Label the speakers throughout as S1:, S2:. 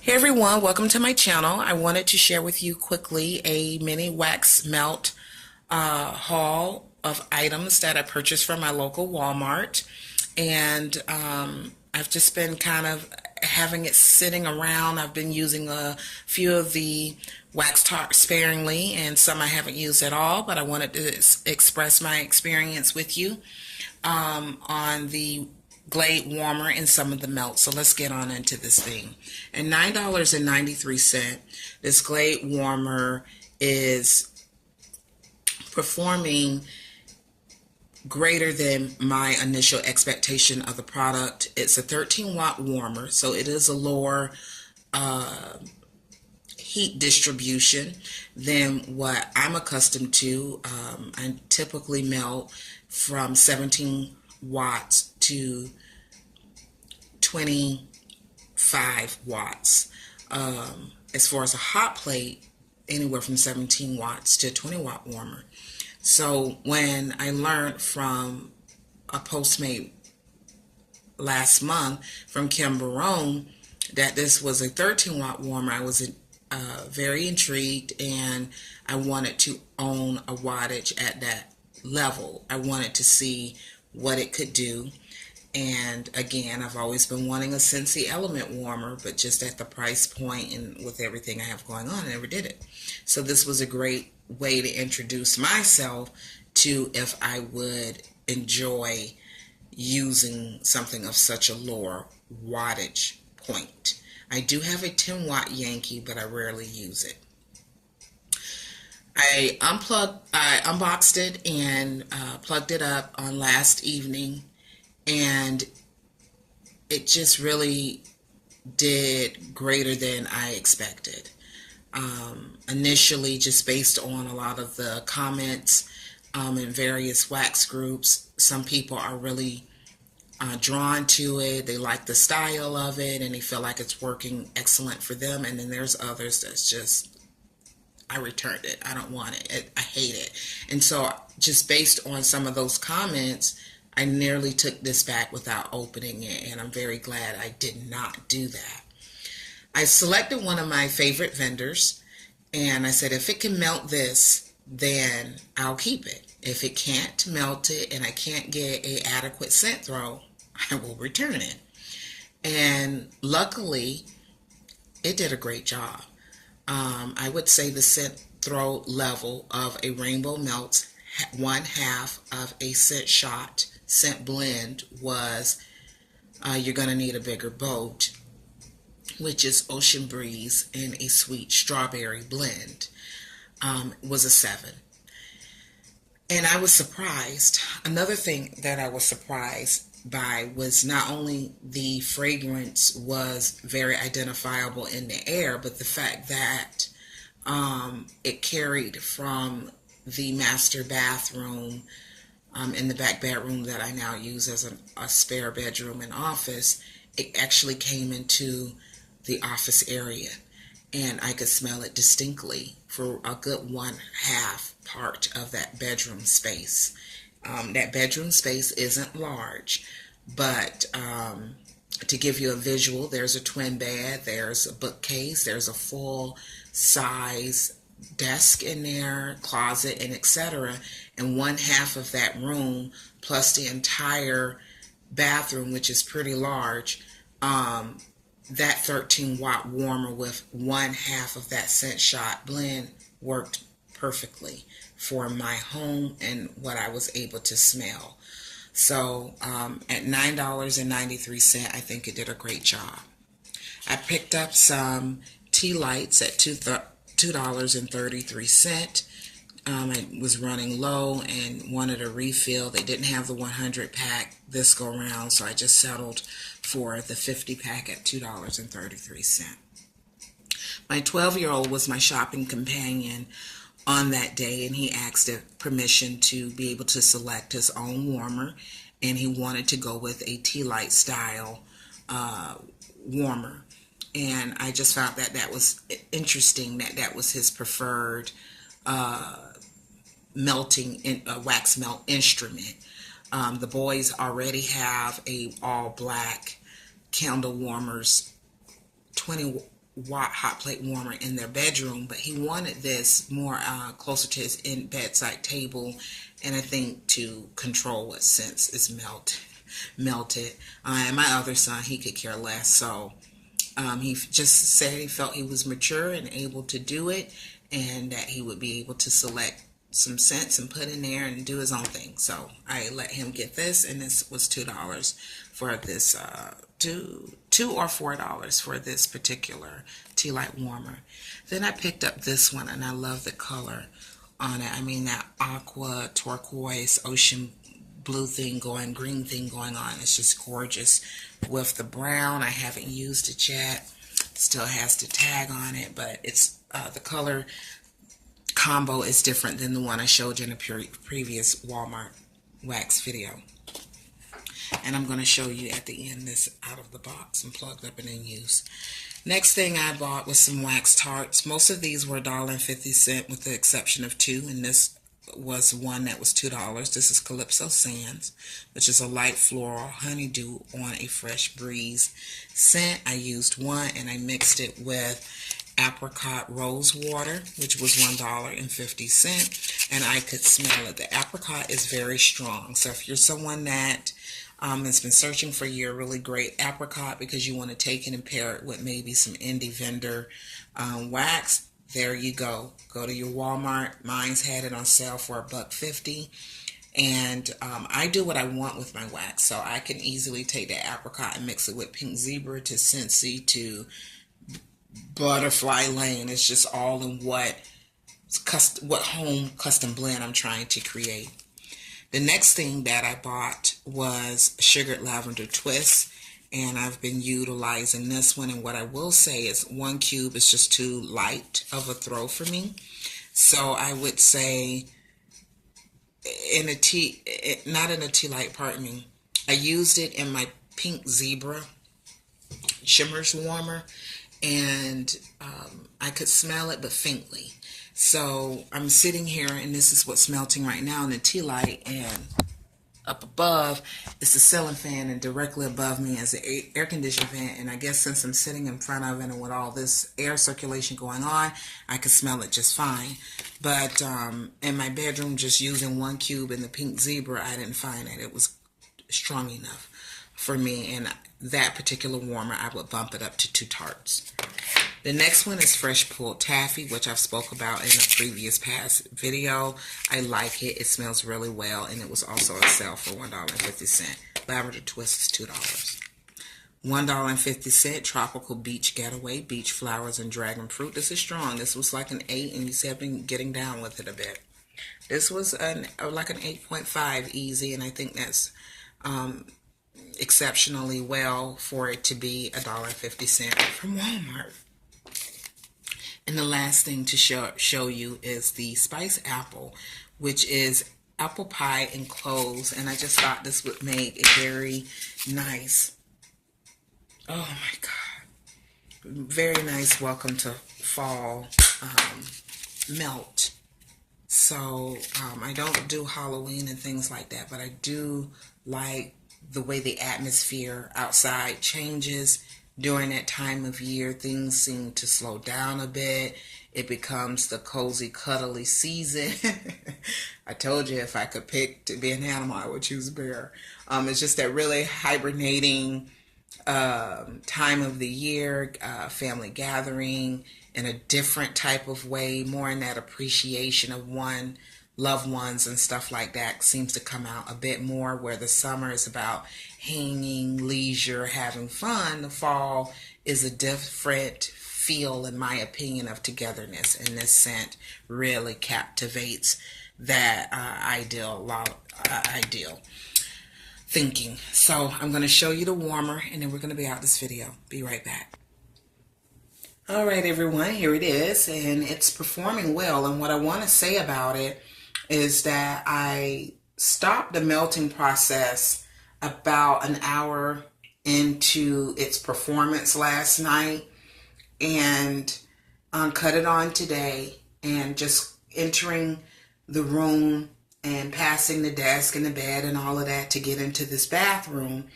S1: Hey everyone, welcome to my channel. I wanted to share with you quickly a mini wax melt haul of items that I purchased from my local Walmart. And I've just been kind of having it sitting around. I've been using a few of the wax tart sparingly and some I haven't used at all, but I wanted to express my experience with you on the Glade warmer and some of the melt. So let's get on into this thing. And $9.93, this Glade warmer is performing greater than my initial expectation of the product. It's a 13-watt warmer, so it is a lower heat distribution than what I'm accustomed to. I typically melt from 17 watts to 25 watts. As far as a hot plate, anywhere from 17 watts to 20-watt warmer. So when I learned from a Postmate last month from Kim Barone that this was a 13-watt warmer, I was very intrigued, and I wanted to own a wattage at that level. I wanted to see what it could do. And again, I've always been wanting a Scentsy Element warmer, but just at the price point and with everything I have going on, I never did it. So this was a great way to introduce myself to if I would enjoy using something of such a lower wattage point. I do have a 10-watt Yankee, but I rarely use it. I unboxed it and plugged it up on last evening, and it just really did greater than I expected. Initially, just based on a lot of the comments in various wax groups, some people are really drawn to it. They like the style of it, and they feel like it's working excellent for them. And then there's others that's just, I returned it. I don't want it. I hate it. And so just based on some of those comments, I nearly took this back without opening it, and I'm very glad I did not do that. I selected one of my favorite vendors, and I said, if it can melt this, then I'll keep it. If it can't melt it and I can't get an adequate scent throw, I will return it. And luckily, it did a great job. I would say the scent throw level of a Rainbow Melt, 1/2 of a scent shot scent blend was, you're going to need a bigger boat, which is Ocean Breeze and a sweet strawberry blend, was a 7. And I was surprised. Another thing that I was surprised by was not only the fragrance was very identifiable in the air, but the fact that it carried from the master bathroom in the back bedroom that I now use as a spare bedroom and office. It actually came into the office area, and I could smell it distinctly for a good 1/2 part of that bedroom space. That bedroom space isn't large, but to give you a visual, there's a twin bed, there's a bookcase, there's a full size desk in there, closet, and etc. And 1/2 of that room plus the entire bathroom, which is pretty large, that 13-watt warmer with 1/2 of that scent shot blend worked perfectly for my home and what I was able to smell. So at $9.93, I think it did a great job. I picked up some tea lights at $2.33. I was running low and wanted a refill. They didn't have the 100 pack this go around, so I just settled for the 50 pack at $2.33. My 12-year-old was my shopping companion on that day, and he asked permission to be able to select his own warmer, and he wanted to go with a tea light style warmer. And I just found that that was interesting, that that was his preferred wax melt instrument. The boys already have a all black candle warmers, 20 hot plate warmer in their bedroom, but he wanted this more closer to his bedside table, and I think to control it since it's melted. And my other son, he could care less, so he just said he felt he was mature and able to do it, and that he would be able to select some scents and put in there and do his own thing. So I let him get this, and this was $2 for this two or $4 for this particular tea light warmer. Then I picked up this one, and I love the color on it. I mean, that aqua, turquoise, ocean blue thing going, green thing going on. It's just gorgeous with the brown. I haven't used it yet. Still has the tag on it, but it's the color combo is different than the one I showed you in a previous Walmart wax video. And I'm going to show you at the end this out of the box and plugged up and in use. Next thing I bought was some wax tarts. Most of these were $1.50 with the exception of two, and this was one that was $2. This is Calypso Sands, which is a light floral honeydew on a fresh breeze scent. I used one, and I mixed it with apricot rose water, which was $1.50, and I could smell it. The apricot is very strong, so if you're someone that has been searching for your really great apricot because you want to take it and pair it with maybe some indie vendor wax, there you go. Go to your Walmart. Mine's had it on sale for $1.50. And I do what I want with my wax, so I can easily take that apricot and mix it with Pink Zebra to Scentsy to Butterfly Lane. It's just all in what home custom blend I'm trying to create. The next thing that I bought was Sugared Lavender Twist, and I've been utilizing this one. And what I will say is 1 cube is just too light of a throw for me. So I would say in a tea, not in a tea light, pardon me. I used it in my Pink Zebra Shimmers warmer, and I could smell it, but faintly. So I'm sitting here, and this is what's melting right now in the tea light, and up above is the ceiling fan, and directly above me is the air conditioning fan. And I guess since I'm sitting in front of it and with all this air circulation going on, I could smell it just fine. But in my bedroom, just using 1 cube in the Pink Zebra, I didn't find that it was strong enough for me. And that particular warmer, I would bump it up to 2 tarts. The next one is Fresh Pulled Taffy, which I've spoke about in a previous past video. I like it. It smells really well, and it was also on sale for $1.50. Lavender Twist is $2. $1.50 Tropical Beach Getaway, Beach Flowers and Dragon Fruit. This is strong. This was like an 8, and you see I've been getting down with it a bit. This was like an 8.5 easy, and I think that's exceptionally well for it to be $1.50 from Walmart. And the last thing to show you is the Spice Apple, which is apple pie and cloves. And I just thought this would make a very nice, oh my God, very nice welcome to fall melt. So I don't do Halloween and things like that, but I do like the way the atmosphere outside changes. During that time of year, things seem to slow down a bit. It becomes the cozy, cuddly season. I told you if I could pick to be an animal, I would choose bear. It's just that really hibernating time of the year, family gathering in a different type of way, more in that appreciation of loved ones and stuff like that seems to come out a bit more, where the summer is about hanging, leisure, having fun. The fall is a different feel, in my opinion, of togetherness, and this scent really captivates that ideal thinking. So I'm going to show you the warmer, and then we're going to be out this video. Be right back. All right, everyone, here it is, and it's performing well. And what I want to say about it is that I stopped the melting process about an hour into its performance last night, and cut it on today, and just entering the room and passing the desk and the bed and all of that to get into this bathroom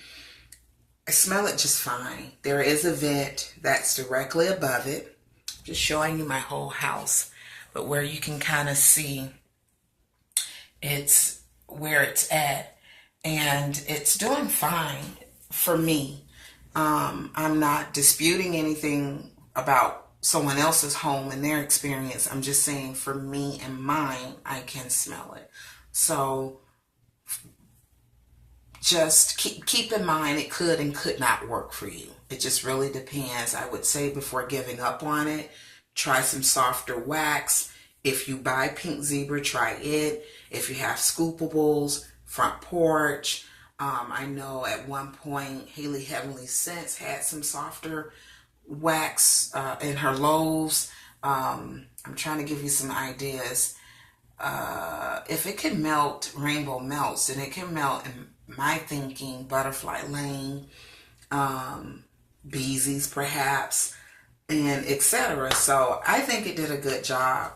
S1: I smell it just fine. There is a vent that's directly above it. Just showing you my whole house, but where you can kind of see it's where it's at, and it's doing fine for me. I'm not disputing anything about someone else's home and their experience. I'm just saying for me and mine, I can smell it. So just keep in mind it could and could not work for you. It just really depends. I would say before giving up on it, try some softer wax. If you buy Pink Zebra, try it. If you have scoopables, front porch. I know at one point Haley Heavenly Scents had some softer wax in her loaves. I'm trying to give you some ideas. If it can melt Rainbow Melts, then it can melt, in my thinking, Butterfly Lane, Beezy's perhaps, and etc. So I think it did a good job.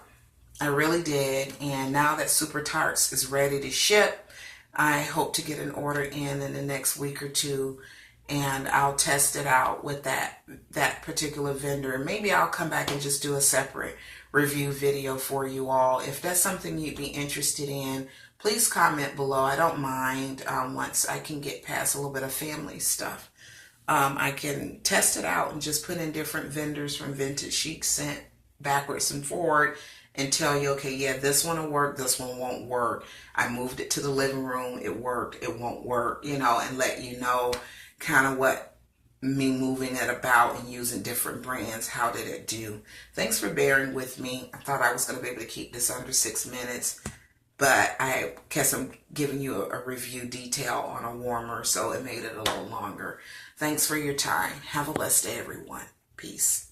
S1: I really did. And now that Super Tarts is ready to ship, I hope to get an order in the next week or two, and I'll test it out with that particular vendor. Maybe I'll come back and just do a separate review video for you all. If that's something you'd be interested in, please comment below. I don't mind. Once I can get past a little bit of family stuff, I can test it out and just put in different vendors from Vintage Chic Scent backwards and forward and tell you, okay, yeah, this one will work, this one won't work. I moved it to the living room, it worked, it won't work, and let you know kind of what me moving it about and using different brands, how did it do. Thanks for bearing with me. I thought I was going to be able to keep this under 6 minutes, but I guess I'm giving you a review detail on a warmer, so it made it a little longer. Thanks for your time. Have a blessed day, everyone. Peace.